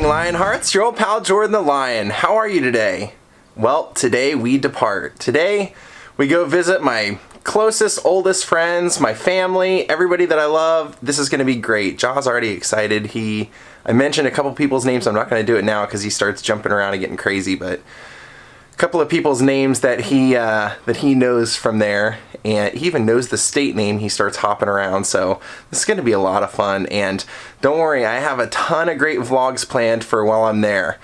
morning, Lionhearts. Your old pal Jordan the Lion. How are you today? Well, today we depart. Today we go visit my closest, oldest friends, my family, everybody that I love. This is going to be great. Jaw's already excited. I mentioned a couple people's names. I'm not going to do it now because he starts jumping around and getting crazy, but a couple of people's names that he knows from there, and he even knows the state name. He starts hopping around, so this is going to be a lot of fun. And don't worry, I have a ton of great vlogs planned for while I'm there.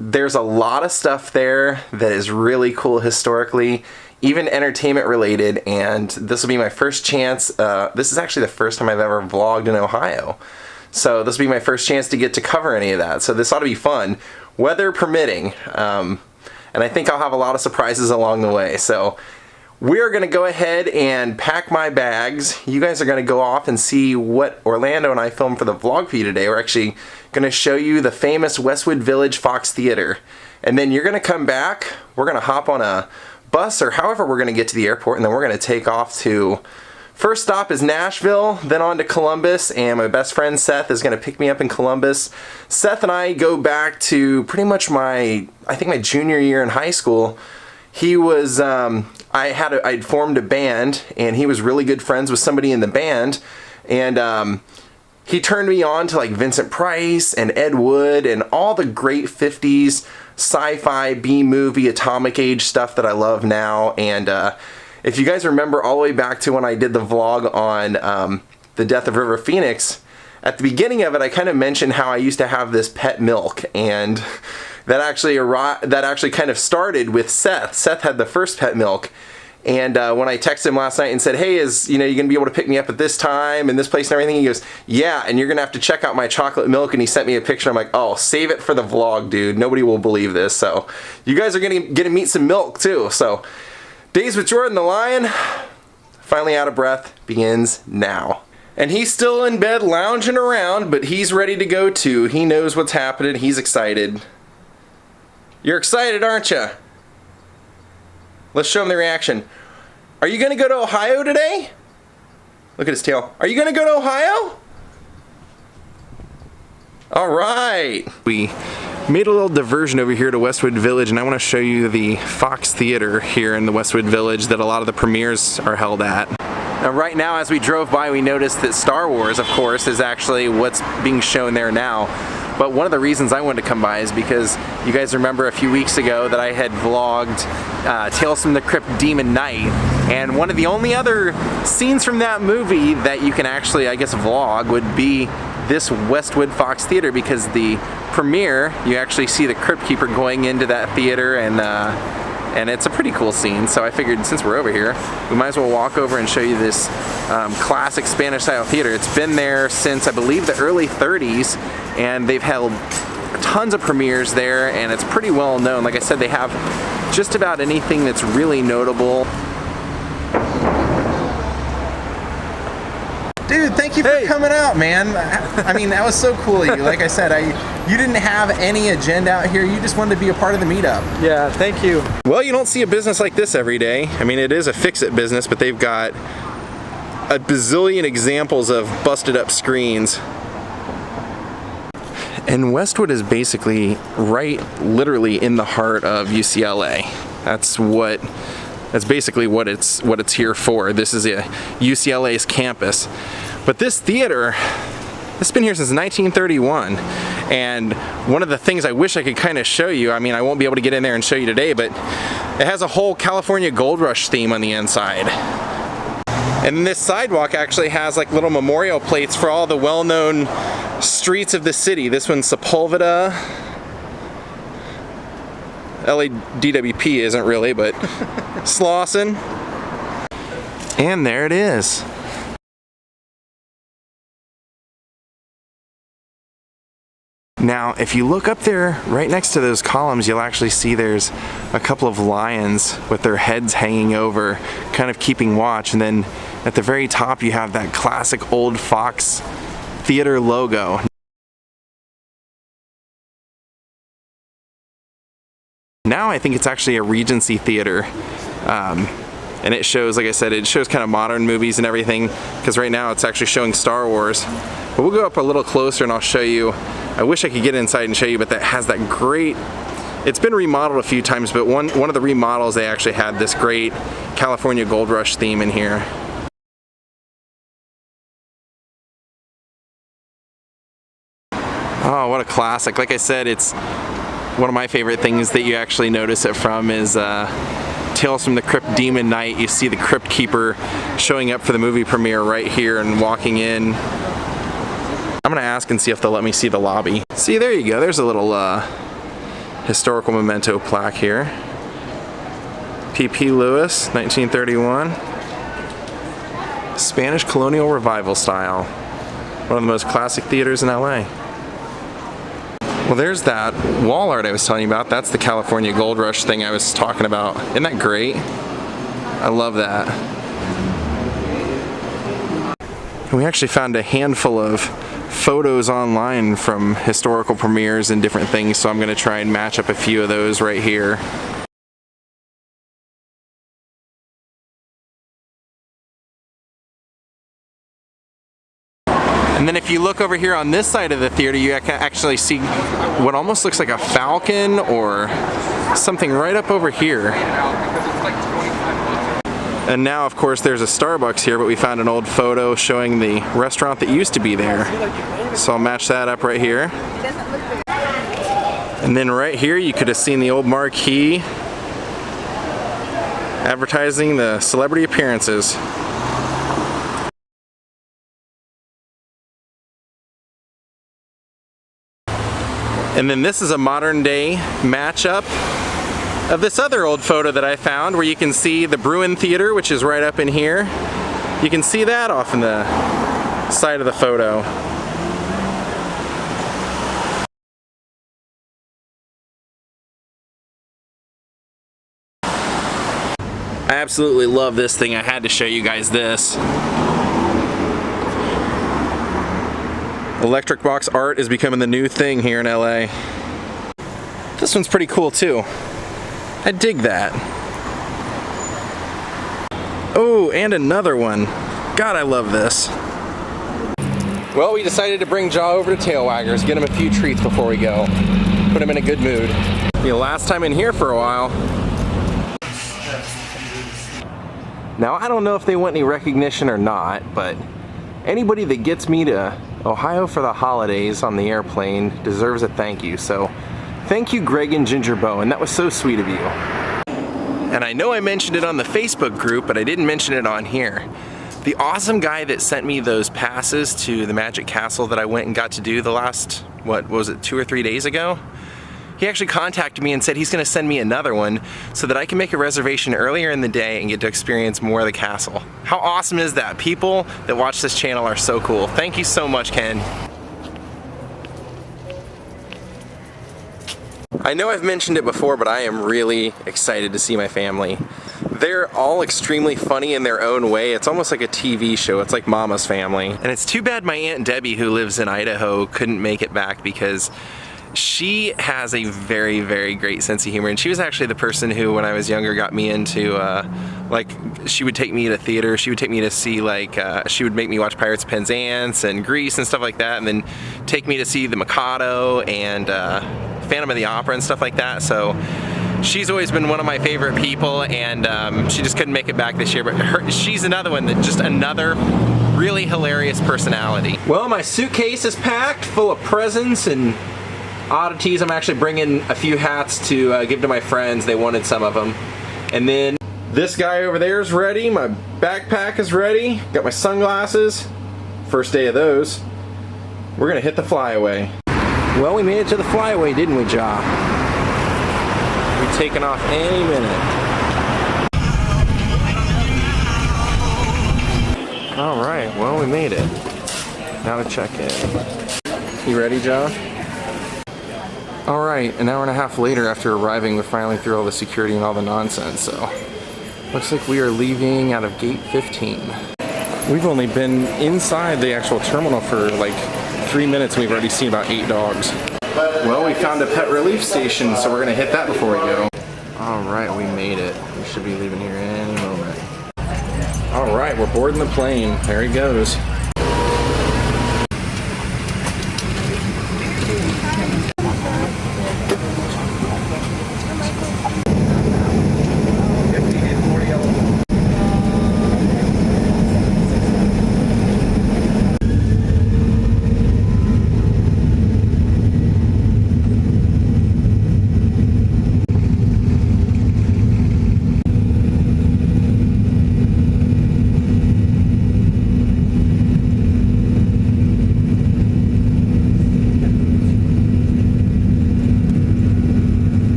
There's a lot of stuff there that is really cool historically, even entertainment related, and this will be my first chance. This is actually the first time I've ever vlogged in Ohio, so this will be my first chance to get to cover any of that, so this ought to be fun, weather permitting. And I think I'll have a lot of surprises along the way. So we're going to go ahead and pack my bags. You guys are going to go off and see what Orlando and I filmed for the vlog for you today. We're actually going to show you the famous Westwood Village Fox Theater. And then you're going to come back. We're going to hop on a bus or however we're going to get to the airport. And then we're going to take off to... First stop is Nashville, then on to Columbus, and my best friend Seth is going to pick me up in Columbus. Seth and I go back to pretty much I think my junior year in high school. He was, I'd formed a band, and he was really good friends with somebody in the band, and he turned me on to like Vincent Price and Ed Wood and all the great 50s sci-fi, B-movie, atomic age stuff that I love now, and if you guys remember all the way back to when I did the vlog on the death of River Phoenix, at the beginning of it I kind of mentioned how I used to have this pet milk, and that actually kind of started with Seth. Seth had the first pet milk, and when I texted him last night and said, hey, you gonna be able to pick me up at this time and this place and everything, he goes, yeah, and you're gonna have to check out my chocolate milk, and he sent me a picture. I'm like, oh, save it for the vlog, dude. Nobody will believe this. So you guys are gonna get to meet some milk too. So Daze with Jordan the Lion, finally out of breath, begins now. And he's still in bed lounging around, but he's ready to go too. He knows what's happening. He's excited. You're excited, aren't you? Let's show him the reaction. Are you going to go to Ohio today? Look at his tail. Are you going to go to Ohio? All right. We made a little diversion over here to Westwood Village, and I want to show you the Fox Theater here in the Westwood Village that a lot of the premieres are held at. Now right now, as we drove by, we noticed that Star Wars, of course, is actually what's being shown there now. But one of the reasons I wanted to come by is because you guys remember a few weeks ago that I had vlogged Tales from the Crypt Demon Knight, and one of the only other scenes from that movie that you can actually, I guess, vlog would be this Westwood Fox Theater, because the premiere, you actually see the Crypt Keeper going into that theater, and it's a pretty cool scene. So I figured since we're over here, we might as well walk over and show you this classic Spanish style theater. It's been there since I believe the early 30s, and they've held tons of premieres there, and it's pretty well known. Like I said, they have just about anything that's really notable. Dude, thank you for coming out, man. I mean, that was so cool of you. Like I said, you didn't have any agenda out here. You just wanted to be a part of the meetup. Yeah, thank you. Well, you don't see a business like this every day. I mean, it is a fix-it business, but they've got a bazillion examples of busted up screens. And Westwood is basically literally in the heart of UCLA. That's basically what it's here for. This is UCLA's campus. But this theater, it's been here since 1931. And one of the things I wish I could kind of show you, I mean, I won't be able to get in there and show you today, but it has a whole California Gold Rush theme on the inside. And this sidewalk actually has like little memorial plates for all the well-known streets of the city. This one's Sepulveda. LADWP isn't really, but Slauson. And there it is. Now, if you look up there, right next to those columns, you'll actually see there's a couple of lions with their heads hanging over, kind of keeping watch. And then at the very top, you have that classic old Fox Theater logo. Now I think it's actually a Regency Theater, and it shows, like I said, it shows kind of modern movies and everything, because right now it's actually showing Star Wars. But we'll go up a little closer and I'll show you I wish I could get inside and show you, but that has that great, it's been remodeled a few times, but one of the remodels, they actually had this great California Gold Rush theme in here. Oh, what a classic. Like I said, it's one of my favorite things that you actually notice it from is Tales from the Crypt Demon Knight. You see the Crypt Keeper showing up for the movie premiere right here and walking in. I'm gonna ask and see if they'll let me see the lobby. See, there you go. There's a little historical memento plaque here. P.P. Lewis, 1931. Spanish colonial revival style. One of the most classic theaters in LA. Well, there's that wall art I was telling you about. That's the California Gold Rush thing I was talking about. Isn't that great? I love that. And we actually found a handful of photos online from historical premieres and different things, so I'm going to try and match up a few of those right here. And then if you look over here on this side of the theater, you can actually see what almost looks like a falcon or something right up over here. And now, of course, there's a Starbucks here, but we found an old photo showing the restaurant that used to be there. So I'll match that up right here. And then right here, you could have seen the old marquee advertising the celebrity appearances. And then this is a modern day matchup of this other old photo that I found where you can see the Bruin Theater, which is right up in here. You can see that off in the side of the photo. I absolutely love this thing. I had to show you guys this. Electric box art is becoming the new thing here in LA. This one's pretty cool too. I dig that. Oh, and another one. God, I love this. Well, we decided to bring Jaw over to Tail Waggers, get him a few treats before we go. Put him in a good mood. The last time in here for a while. Now, I don't know if they want any recognition or not, but anybody that gets me to Ohio for the holidays on the airplane deserves a thank you. So thank you, Greg and Ginger Bowen. That was so sweet of you. And I know I mentioned it on the Facebook group, but I didn't mention it on here. The awesome guy that sent me those passes to the Magic Castle that I went and got to do the last, what was it, 2 or 3 days ago? He actually contacted me and said he's going to send me another one so that I can make a reservation earlier in the day and get to experience more of the castle. How awesome is that? People that watch this channel are so cool. Thank you so much, Ken. I know I've mentioned it before, but I am really excited to see my family. They're all extremely funny in their own way. It's almost like a TV show. It's like Mama's Family. And it's too bad my Aunt Debbie, who lives in Idaho, couldn't make it back because she has a very, very great sense of humor, and she was actually the person who, when I was younger, got me into, like, she would take me to theater, she would take me to see, like, she would make me watch Pirates of Penzance and Grease and stuff like that, and then take me to see The Mikado and Phantom of the Opera and stuff like that. So she's always been one of my favorite people, and she just couldn't make it back this year, but she's another one that just another really hilarious personality. Well, my suitcase is packed full of presents and oddities. I'm actually bringing a few hats to give to my friends. They wanted some of them. And then this guy over there is ready. My backpack is ready. Got my sunglasses. First day of those. We're gonna hit the flyaway. Well, we made it to the flyaway, didn't we, Ja? We're taking off any minute. All right, well, we made it. Now to check in. You ready, Ja? Alright, an hour and a half later after arriving, we're finally through all the security and all the nonsense, so looks like we are leaving out of gate 15. We've only been inside the actual terminal for like 3 minutes and we've already seen about 8 dogs. Well, we found a pet relief station, so we're gonna hit that before we go. Alright, we made it. We should be leaving here any moment. Alright, we're boarding the plane. There he goes.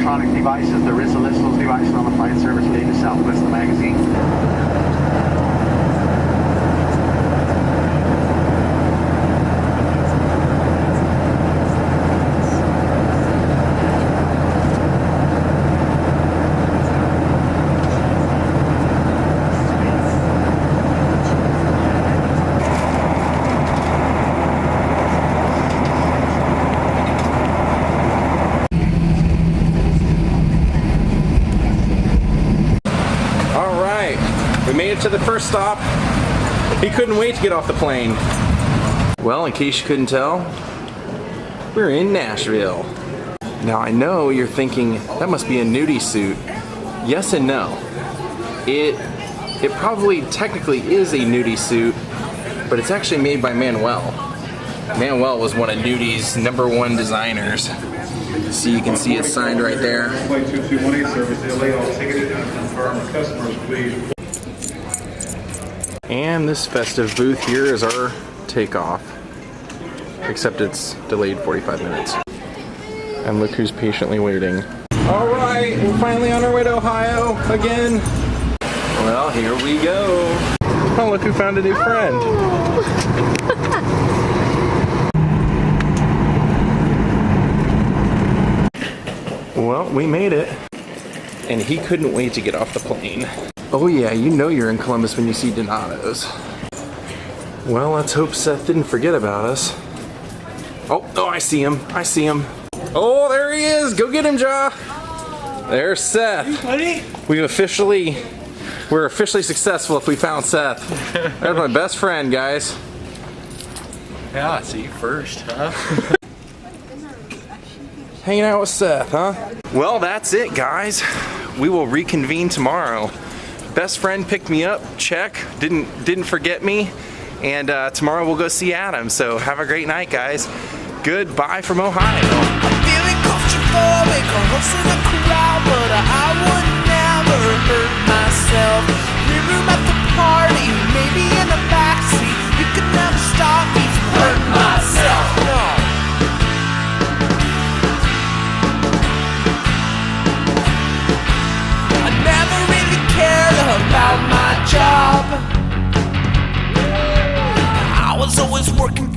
electronic devices. There is a list of those devices on the flight service page of Southwest the magazine. We made it to the first stop. He couldn't wait to get off the plane. Well, in case you couldn't tell, we're in Nashville. Now I know you're thinking, that must be a nudie suit. Yes and no. It probably technically is a nudie suit, but it's actually made by Manuel. Manuel was one of Nudie's #1 designers. So you can see it's signed right there. Flight 2218 service, delay all ticketing and confirm customers, please. And this festive booth here is our takeoff. Except it's delayed 45 minutes. And look who's patiently waiting. All right, we're finally on our way to Ohio again. Well, here we go. Oh, look who found a new friend. Well, we made it. And he couldn't wait to get off the plane. Oh yeah, you know you're in Columbus when you see Donato's. Well, let's hope Seth didn't forget about us. Oh, I see him. I see him. Oh, there he is. Go get him, Ja. There's Seth. Buddy? We're officially successful if we found Seth. That's my best friend, guys. Yeah, see you first, huh? Hanging out with Seth, huh? Well, that's it, guys. We will reconvene tomorrow. Best friend picked me up, check. Didn't forget me. And tomorrow we'll go see Adam. So have a great night, guys. Goodbye from Ohio. I'm feeling claustrophobic, close to the crowd, but I would never hurt myself. Free room at the party, maybe in the backseat. You could never stop me from hurting myself. No. I never really cared about my job. I was always working